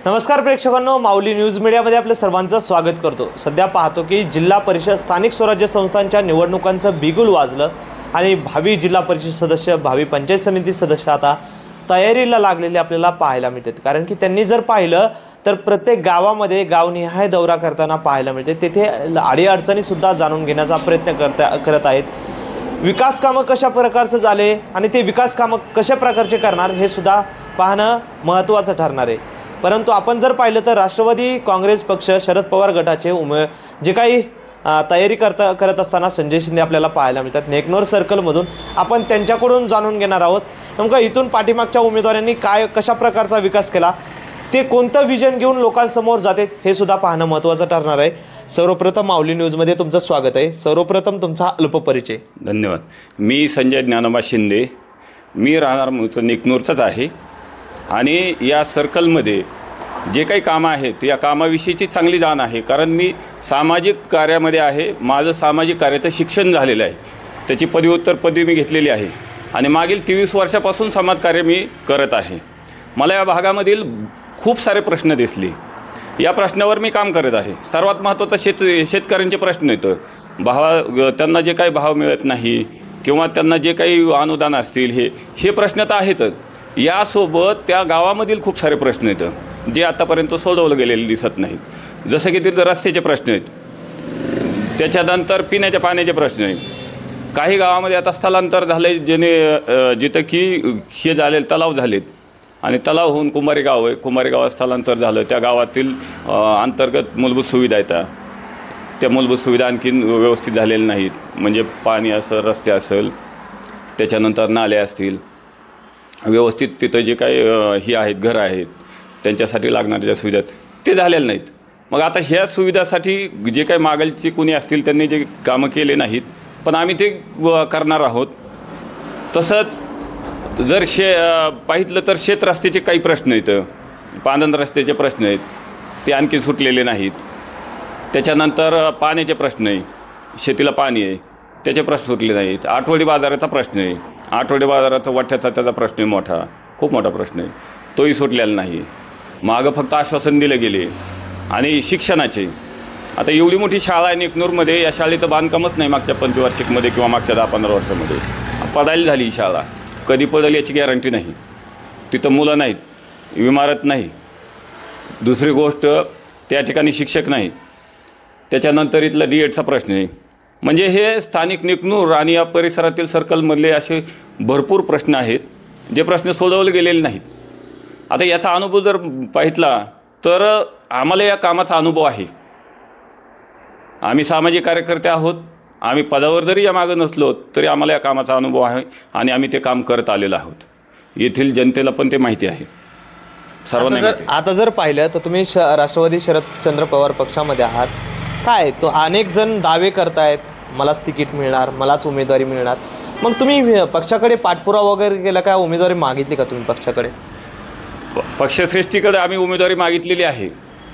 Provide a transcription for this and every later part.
नमस्कार प्रेक्षकांनो, माऊली न्यूज मीडियामध्ये आपले सर्वांचं स्वागत करतो। सध्या पाहतो की जिल्हा परिषद स्थानिक स्वराज्य संस्थांच्या निवडणुकांचं बिगुल वाजलं आणि भावी जिल्हा परिषद सदस्य, भावी पंचायत समिती सदस्य आता तयारीला लागलेले आपल्याला पाहायला मिळतात। कारण की त्यांनी जर पाहिलं तर प्रत्येक गावामध्ये गावनिहाय दौरा करताना पाहायला मिळते, तेथे अडीअडचणी सुद्धा जाणून घेण्याचा प्रयत्न करत आहेत। विकास कामं कशा प्रकारचे झाले आणि ते विकास कामं कशा प्रकारचे करणार हे सुद्धा पाहणं महत्त्वाचं ठरणार आहे। परंतु आपण जर पाहिलं तर राष्ट्रवादी काँग्रेस पक्ष, शरद पवार गटाचे जे काही तयारी करत असताना संजय शिंदे आपल्याला पाहायला मिळतात। नेकनोर सर्कलमधून आपण त्यांच्याकडून जाणून घेणार आहोत नेमकं इथून पाठीमागच्या उमेदवारांनी कशा प्रकारचा विकास केला, ते कोणतं विजन घेऊन लोकांसमोर जातात हे सुद्धा पाहणं महत्त्वाचं ठरणार आहे। सर्वप्रथम माऊली न्यूजमध्ये तुमचं स्वागत आहे। सर्वप्रथम तुमचा अल्प परिचय। धन्यवाद। मी संजय ज्ञानोबा शिंदे, मी राहणार नेकनूरचाच आहे आणि या सर्कलमध्ये जे काही कामं आहेत या कामाविषयीची चांगली जाण आहे, कारण मी सामाजिक कार्यामध्ये आहे। माझं सामाजिक कार्याचं शिक्षण झालेलं आहे, त्याची पदव्युत्तर पदवी मी घेतलेली आहे आणि मागील 23 वर्षापासून समाजकार्य मी करत आहे। मला या भागामधील खूप सारे प्रश्न दिसले, या प्रश्नावर मी काम करत आहे। सर्वात महत्त्वाचा शेतकऱ्यांचे प्रश्न येतं, त्यांना जे काही भाव मिळत नाही किंवा त्यांना जे काही अनुदान असतील हे प्रश्न तर आहेतच, यासोबत त्या गावामधील खूप सारे प्रश्न येतं जे आतापर्यंत सोडवलं गेलेले दिसत नाहीत। जसं की तिथं रस्त्याचे प्रश्न आहेत, त्याच्यानंतर पिण्याच्या पाण्याचे प्रश्न आहेत। काही गावामध्ये आता स्थलांतर झाले, जिथं की हे झाले तलाव झालेत आणि तलाव होऊन कुंभारी गाव आहे, कुंभारी गावात स्थलांतर झालं। त्या गावातील अंतर्गत मूलभूत सुविधा येतात, त्या मूलभूत सुविधा आणखीन व्यवस्थित झालेल्या नाहीत। म्हणजे पाणी असेल, रस्ते असेल, त्याच्यानंतर नाले असतील, व्यवस्थित तिथं जे काही ही आहेत घरं आहेत त्यांच्यासाठी लागणाऱ्या ज्या सुविधा ते झालेल्या नाहीत। मग आता ह्या सुविधासाठी जे काही मागलची कुणी असतील त्यांनी जे कामं केले नाहीत, पण आम्ही ते करणार आहोत। तसंच जर पाहिलं तर शेत रस्त्याचे काही प्रश्न आहेत, पांदन रस्त्याचे प्रश्न आहेत, ते आणखी सुटलेले नाहीत। त्याच्यानंतर पाण्याचे प्रश्न आहे, शेतीला पाणी आहे त्याचे प्रश्न सुटले नाहीत। आठवडी बाजाराचा प्रश्न आहे, आठवडी बाजाराचा वाट्याचा त्याचा प्रश्न आहे, खूप मोठा प्रश्न आहे, तोही सुटलेला नाही। मागं फक्त आश्वासन दिले गेले। आणि शिक्षणाचे आता एवढी मोठी शाळा आहे नेकनूरमध्ये, या शाळेचं बांधकामच नाही मागच्या पंचवार्षिकमध्ये किंवा मागच्या 10-15 वर्षामध्ये। पडायला झाली ही शाळा, कधी पडेल याची गॅरंटी नाही, तिथं मुलं नाहीत, इमारत नाही, दुसरी गोष्ट त्या ठिकाणी शिक्षक नाही। त्याच्यानंतर इथला D.EDचा प्रश्न आहे। म्हणजे हे स्थानिक नेकनूर आणि या परिसरातील सर्कलमधले असे भरपूर प्रश्न आहेत जे प्रश्न सोडवले गेलेले नाहीत। आता याचा अनुभव जर पाहितला तर आम्हाला या कामाचा अनुभव आहे। आम्ही सामाजिक कार्यकर्ते आहोत, आम्ही पदावर जरी या मागं नसलो तरी आम्हाला या कामाचा अनुभव आहे आणि आम्ही ते काम करत आलेलो आहोत। येथील जनतेला पण ते माहिती आहे, सर्वांना। आता जर पाहिलं तर तुम्ही राष्ट्रवादी शरदचंद्र पवार पक्षामध्ये आहात, काय तो अनेक जण दावे करतायत मलाच तिकीट मिळणार, मलाच उमेदवारी मिळणार। मग तुम्ही पक्षाकडे पाठपुरावा वगैरे केला का, उमेदवारी मागितली का तुम्ही पक्षाकडे? पक्षश्रेष्ठीकडे आम्ही उमेदवारी मागितलेली आहे।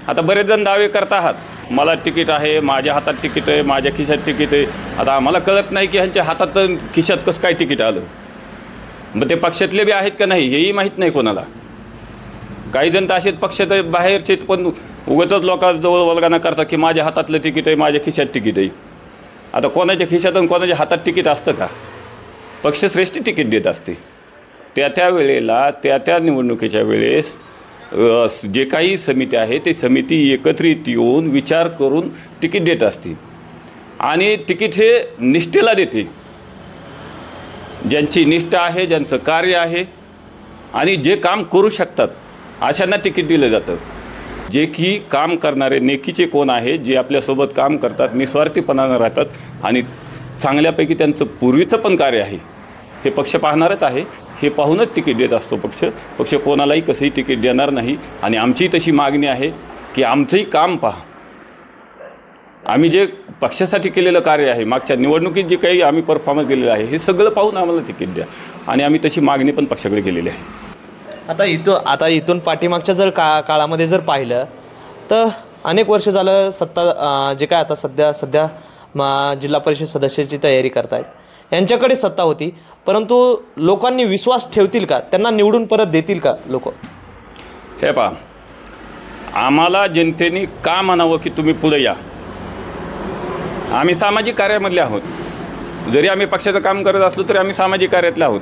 आता बरेच जण दावे करत आहात, मला तिकीट आहे, माझ्या हातात तिकीट आहे, माझ्या खिशात तिकीट आहे। आता आम्हाला कळत नाही की ह्यांच्या हातात खिशात कसं काय तिकीट आलं, मग ते पक्षातले बी आहेत का नाही हेही माहीत नाही कोणाला। काही जण तर असेच पक्षात बाहेरचे पण उगाचच लोकांजवळ वल्गना करतात की माझ्या हातातलं तिकीट आहे, माझ्या खिशात तिकीट आहे। आता कोणाच्या खिशात आणि कोणाच्या हातात तिकीट असतं का? पक्षश्रेष्ठी तिकीट देत असते, त्या वेळेला त्या निवडणुकीच्या वेळेस जे काही समिती आहे ते समिती एकत्रित येऊन विचार करून तिकीट देत असते आणि तिकीट हे निष्ठेला देते, ज्यांची निष्ठा आहे, ज्यांचं कार्य आहे आणि जे काम करू शकतात अशांना तिकीट दिलं जातं। जे की काम करणारे नेकीचे कोण आहे, जे आपल्यासोबत काम करतात, निस्वार्थीपणानं राहतात आणि चांगल्यापैकी त्यांचं पूर्वीचं पण कार्य आहे हे पक्ष पाहणारच आहे। हे पाहूनच तिकीट देत असतो पक्ष कोणालाही कसंही तिकीट देणार नाही आणि आमचीही तशी मागणी आहे की आमचंही काम पहा, आम्ही जे पक्षासाठी केलेलं कार्य आहे, मागच्या निवडणुकीत जे काही आम्ही परफॉर्मन्स दिलेलं आहे हे सगळं पाहून आम्हाला तिकीट द्या आणि आम्ही तशी मागणी पण पक्षाकडे केलेली आहे। आता इथून पाठीमागच्या जर काळामध्ये जर पाहिलं तर अनेक वर्ष झालं सत्ता जे काय आता सध्या जिल्हा परिषद सदस्याची तयारी करतायत, यांच्याकडे सत्ता होती, परंतु लोकांनी विश्वास ठेवतील का, त्यांना निवडून परत देतील का लोक? हे पहा, आम्हाला जनतेने का म्हणावं की तुम्ही पुढे या. आम्ही सामाजिक कार्यामधले आहोत. जरी आम्ही पक्षाचं काम करत असलो तरी आम्ही सामाजिक कार्यातले आहोत.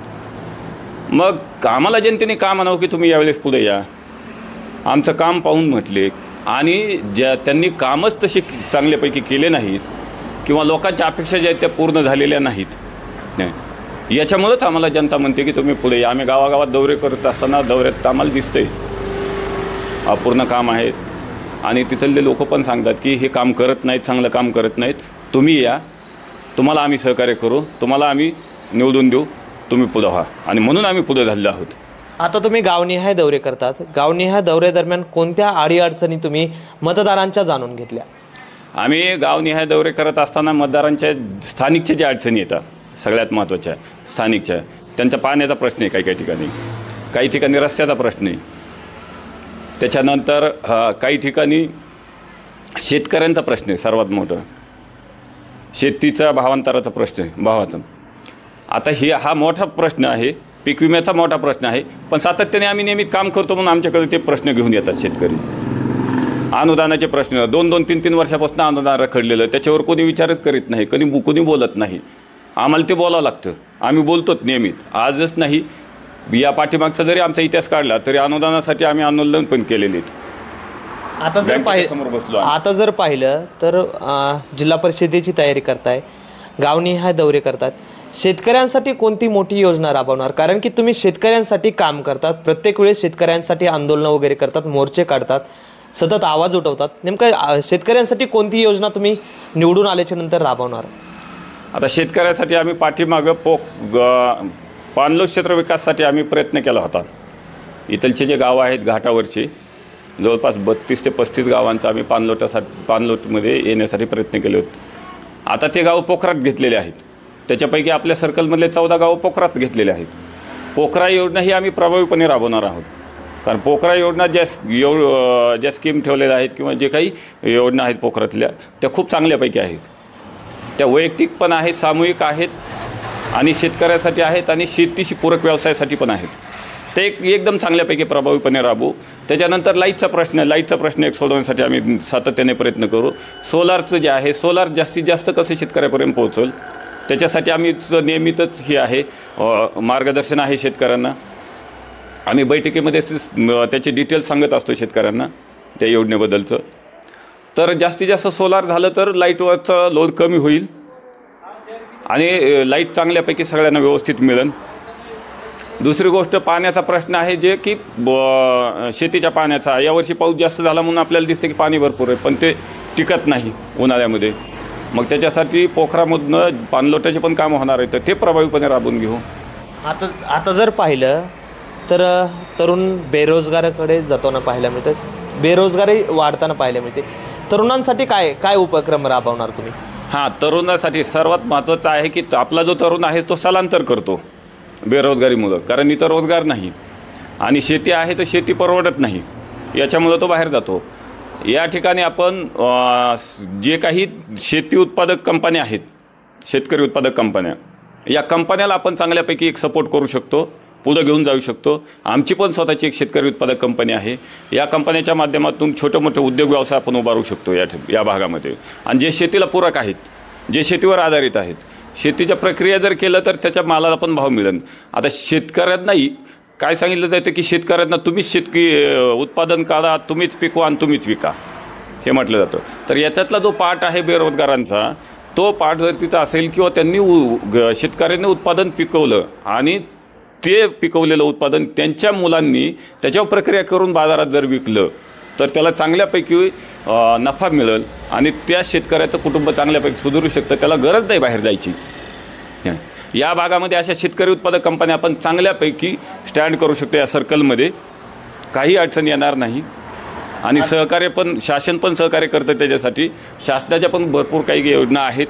मग आम्हाला जनतेने का म्हणावं की तुम्ही यावेळेस पुढे या. आमचं काम पाहून म्हटले आणि त्यांनी कामच तसे चांगल्यापैकी केले नाहीत किंवा लोकांच्या अपेक्षा ज्या आहेत त्या पूर्ण झालेल्या नाहीत. नाही, याच्यामुळंच आम्हाला जनता म्हणते की तुम्ही पुढे या. आम्ही गावागावात दौरे करत असताना दौऱ्यात आम्हाला दिसतंय अपूर्ण काम आहेत आणि तिथले लोक पण सांगतात की हे काम करत नाहीत, चांगलं काम करत नाहीत, तुम्ही या, तुम्हाला आम्ही सहकार्य करू, तुम्हाला आम्ही निवडून देऊ, तुम्ही पुढं व्हा. आणि म्हणून आम्ही पुढे झालेलो आहोत. आता तुम्ही गावनिहाय दौरे करतात. गावनिहाय दौऱ्यादरम्यान कोणत्या अडीअडचणी तुम्ही मतदारांच्या जाणून घेतल्या? आम्ही गावनिहाय दौरे करत असताना मतदारांच्या स्थानिकच्या ज्या अडचणी येतात सगळ्यात महत्त्वाच्या स्थानिकच्या, त्यांचा पाण्याचा प्रश्न आहे, काही ठिकाणी रस्त्याचा प्रश्न आहे, त्याच्यानंतर काही ठिकाणी शेतकऱ्यांचा प्रश्न आहे, सर्वात मोठं शेतीचा भावांतराचा प्रश्न आहे, भावाचा. आता हा मोठा प्रश्न आहे, पीक विम्याचा मोठा प्रश्न आहे, पण सातत्याने आम्ही नेहमी काम करतो म्हणून आमच्याकडे ते प्रश्न घेऊन येतात शेतकरी. अनुदानाचे प्रश्न 2-2, 3-3 वर्षापासून अनुदान रखडलेलं, त्याच्यावर कोणी विचारच करीत नाही, कोणी बोलत नाही. आम्हाला ते बोलावं लागतं. आम्ही बोलतोच नेहमीच, आजच नाही, या पाठीमागचा जरी आमचा इतिहास काढला तरी अनुदानासाठी आम्ही आंदोलन पण केलेले आहेत. आता जर पाहिलं तर जिल्हा परिषदेची तयारी करताय, गावनिहाय दौरे करतात, शेतकऱ्यांसाठी कोणती मोठी योजना राबवणार? कारण की तुम्ही शेतकऱ्यांसाठी काम करतात, प्रत्येक वेळेस शेतकऱ्यांसाठी आंदोलनं वगैरे करतात, मोर्चे काढतात, सतत आवाज उठवतात. नेमकं शेतकऱ्यांसाठी कोणती योजना तुम्ही निवडून आल्याच्या नंतर राबवणार? आता शेतकऱ्यासाठी आम्ही पाठीमागं पाणलोट क्षेत्र विकासासाठी आम्ही प्रयत्न केला होता. इथलचे जे गावं आहेत घाटावरचे जवळपास 32 ते 35 गावांचा आम्ही पाणलोटमध्ये येण्यासाठी प्रयत्न केले होते. आता ते गाव पोखरात घेतलेले आहेत. त्याच्यापैकी आपल्या सर्कलमधले 14 गावं पोखरात घेतलेले आहेत. पोखरा योजना ही आम्ही प्रभावीपणे राबवणार आहोत. कारण पोखरा योजना ज्या स्कीम ठेवलेल्या आहेत किंवा जे काही योजना आहेत पोखरातल्या, त्या खूप चांगल्यापैकी आहेत. त्या वैयक्तिक पण आहेत, सामूहिक आहेत आणि शेतकऱ्यासाठी आहेत आणि शेतीशी पूरक व्यवसायासाठी पण आहेत. ते एकदम चांगल्यापैकी प्रभावीपणे राबवू. त्याच्यानंतर लाईटचा प्रश्न एक सोडवण्यासाठी आम्ही सातत्याने प्रयत्न करू. सोलारचं जे आहे, सोलार जास्तीत जास्त कसं शेतकऱ्यापर्यंत पोहोचेल त्याच्यासाठी आम्ही नियमितच हे आहे मार्गदर्शन आहे शेतकऱ्यांना. आम्ही बैठकीमध्ये त्याचे डिटेल्स सांगत असतो शेतकऱ्यांना त्या योजनेबद्दलचं. तर जास्तीत जास्त सोलार झालं तर लाईटवरचा लोड कमी होईल आणि लाईट चांगल्यापैकी सगळ्यांना व्यवस्थित मिळेल. दुसरी गोष्ट पाण्याचा प्रश्न आहे, जे की शेतीच्या पाण्याचा. यावर्षी पाऊस जास्त झाला म्हणून आपल्याला दिसतं की पाणी भरपूर आहे, पण ते टिकत नाही उन्हाळ्यामध्ये. मग त्याच्यासाठी पोखरामधनं पाणलोटाचे पण कामं होणार आहे, तर ते प्रभावीपणे राबवून घेऊ. आता जर पाहिलं तर तरुण बेरोजगाराकडे जाताना पाहायला मिळतं, बेरोजगारी वाढताना पाहायला मिळते. तरुणांसाठी काय उपक्रम राबवणार तुम्ही? तरुणासाठी सर्वात महत्त्वाचं आहे की आपला जो तरुण आहे तो स्थलांतर करतो बेरोजगारीमुळं. कारण इथं रोजगार नाही आणि शेती आहे तर शेती परवडत नाही, याच्यामुळं तो बाहेर जातो. या ठिकाणी आपण जे काही शेती उत्पादक कंपन्या आहेत, शेतकरी उत्पादक कंपन्या, या कंपन्याला आपण चांगल्यापैकी एक सपोर्ट करू शकतो, पुढं घेऊन जाऊ शकतो. आमची पण स्वतःची एक शेतकरी उत्पादक कंपनी आहे. या कंपन्याच्या माध्यमातून छोटे मोठे उद्योग व्यवसाय आपण उभारू शकतो या भागामध्ये. आणि जे शेतीला पूरक आहेत, जे शेतीवर आधारित आहेत, शेतीच्या प्रक्रिया जर केलं तर त्याच्या मालाला पण भाव मिळेल. आता शेतकऱ्यांनाही काय सांगितलं जातं की शेतकऱ्यांना तुम्हीच उत्पादन काढा, तुम्हीच पिकवा आणि तुम्हीच विका, हे म्हटलं जातं. तर याच्यातला जो पार्ट आहे बेरोजगारांचा, तो पार्ट जर तिथं असेल किंवा त्यांनी शेतकऱ्यांनी उत्पादन पिकवलं आणि ते पिकवलेलं उत्पादन त्यांच्या मुलांनी त्याच्यावर प्रक्रिया करून बाजारात जर विकलं तर त्याला चांगल्यापैकी नफा मिळेल आणि त्या शेतकऱ्याचं कुटुंब चांगल्यापैकी सुधारू शकतं. त्याला गरज नाही बाहेर जायची. या भागामध्ये अशा शेतकरी उत्पादक कंपन्या आपण चांगल्यापैकी स्टँड करू शकतो. या सर्कलमध्ये काही अडचण येणार नाही आणि शासन पण सहकार्य करतं. त्याच्यासाठी शासनाच्या पण भरपूर काही योजना आहेत.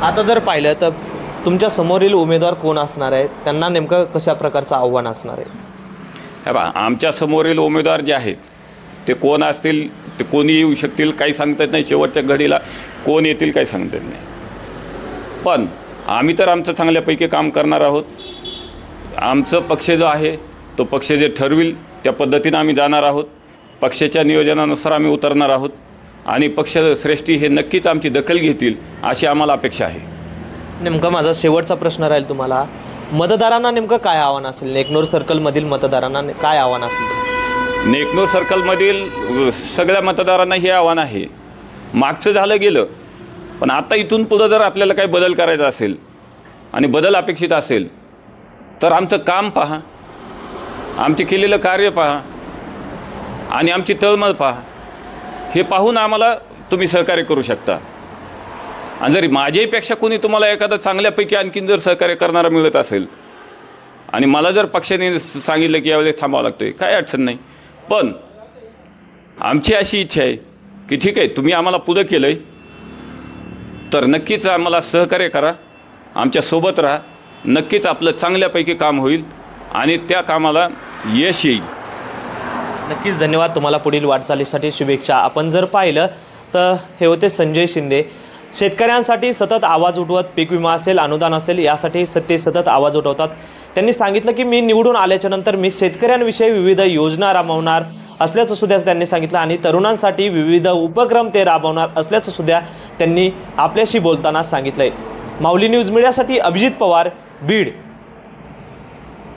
आता जर पाहिलं तर तुमच्या समोरील उमेदवार कोण असणार आहेत, त्यांना नेमकं कशा प्रकारचं आव्हान असणार आहे? आमच्या समोरील उमेदवार जे आहेत ते कोण असतील, ते कोणी येऊ शकतील, काही सांगता येत नाही. शेवटच्या घडीला कोण येतील काही सांगता येत नाही. पण आम्ही तर आमचं चांगल्यापैकी काम करणार आहोत. आमचं पक्ष जो आहे तो पक्ष जे ठरविल त्या पद्धतीनं आम्ही जाणार आहोत. पक्षाच्या नियोजनानुसार आम्ही उतरणार आहोत आणि पक्षश्रेष्ठी हे नक्कीच आमची दखल घेतील अशी आम्हाला अपेक्षा आहे. नेमका माझा शेवटचा प्रश्न राहील तुम्हाला, मतदारांना नेमकं काय आव्हान असेल? नेकनूर सर्कलमधील मतदारांना काय आव्हान असेल? नेकनूर सर्कलमधील सगळ्या मतदारांना हे आव्हान आहे, मागचं झालं गेलं, पण आता इथून पुढं जर आपल्याला काही बदल करायचा असेल आणि बदल अपेक्षित असेल तर आमचं काम पहा, आमचे केलेलं कार्य पहा आणि आमची तळमळ पहा. हे पाहून आम्हाला तुम्ही सहकार्य करू शकता. आणि जर माझ्याहीपेक्षा कोणी तुम्हाला एखादा चांगल्यापैकी आणखीन जर सहकार्य करणारा मिळत असेल आणि मला जर पक्षाने सांगितलं की यावेळेस थांबावं लागतं आहे, काय अडचण नाही. पण आमची अशी इच्छा आहे की ठीक आहे, तुम्ही आम्हाला पुढं केलं आहे तर नक्कीच आम्हाला सहकार्य करा, आमच्यासोबत राहा. नक्कीच आपलं चांगल्यापैकी काम होईल आणि त्या कामाला यश येईल. नक्कीच धन्यवाद. तुम्हाला पुढील वाटचालीसाठी शुभेच्छा. आपण जर पाहिलं तर हे होते संजय शिंदे. शेतकऱ्यांसाठी सतत आवाज उठवत, पीक विमा असेल, अनुदान असेल, यासाठी ते सतत आवाज उठवतात. त्यांनी सांगितलं की मी निवडून आल्याच्यानंतर मी शेतकऱ्यांविषयी विविध योजना राबवणार असल्याचं सुद्धा त्यांनी सांगितलं आणि तरुणांसाठी विविध उपक्रम ते राबवणार असल्याचं सुद्धा त्यांनी आपल्याशी बोलताना सांगितलं आहे. माऊली न्यूज मीडियासाठी अभिजित पवार, बीड.